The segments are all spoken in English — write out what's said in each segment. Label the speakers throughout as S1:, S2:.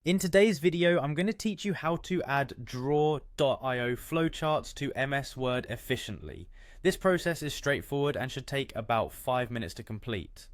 S1: In today's video, I'm going to teach you how to add draw.io flowcharts to MS Word efficiently. This process is straightforward and should take about 5 minutes to complete.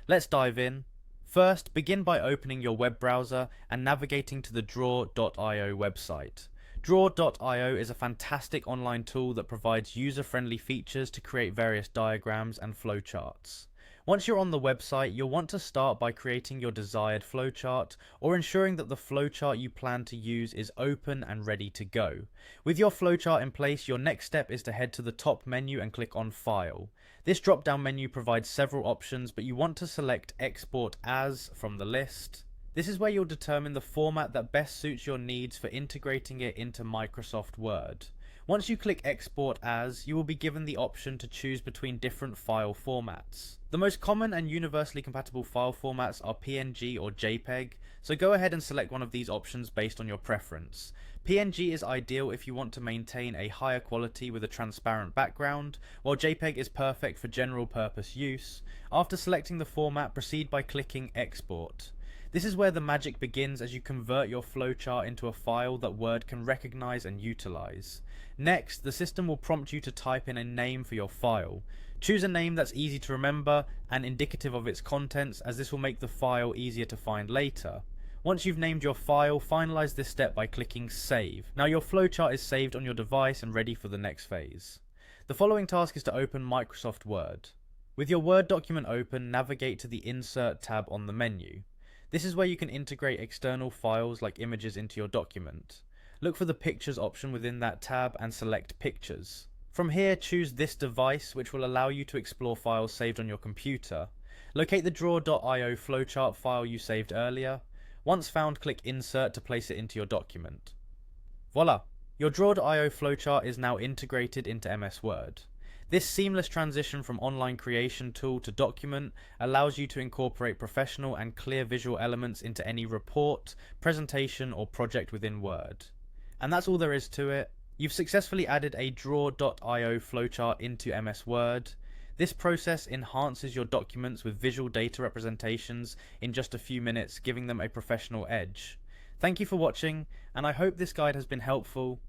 S1: Let's dive in. First, begin by opening your web browser and navigating to the draw.io website. Draw.io is a fantastic online tool that provides user-friendly features to create various diagrams and flowcharts. Once you're on the website, you'll want to start by creating your desired flowchart or ensuring that the flowchart you plan to use is open and ready to go. With your flowchart in place, your next step is to head to the top menu and click on File. This drop-down menu provides several options, but you want to select Export As from the list. This is where you'll determine the format that best suits your needs for integrating it into Microsoft Word. Once you click Export As, you will be given the option to choose between different file formats. The most common and universally compatible file formats are PNG or JPEG, so go ahead and select one of these options based on your preference. PNG is ideal if you want to maintain a higher quality with a transparent background, while JPEG is perfect for general purpose use. After selecting the format, proceed by clicking Export. This is where the magic begins as you convert your flowchart into a file that Word can recognize and utilize. Next, the system will prompt you to type in a name for your file. Choose a name that's easy to remember and indicative of its contents, as this will make the file easier to find later. Once you've named your file, finalize this step by clicking Save. Now your flowchart is saved on your device and ready for the next phase. The following task is to open Microsoft Word. With your Word document open, navigate to the Insert tab on the menu. This is where you can integrate external files like images into your document. Look for the Pictures option within that tab and select Pictures. From here, choose this device, which will allow you to explore files saved on your computer. Locate the draw.io flowchart file you saved earlier. Once found, click Insert to place it into your document. Voila! Your draw.io flowchart is now integrated into MS Word. This seamless transition from online creation tool to document allows you to incorporate professional and clear visual elements into any report, presentation, or project within Word. And that's all there is to it. You've successfully added a draw.io flowchart into MS Word. This process enhances your documents with visual data representations in just a few minutes, giving them a professional edge. Thank you for watching, and I hope this guide has been helpful.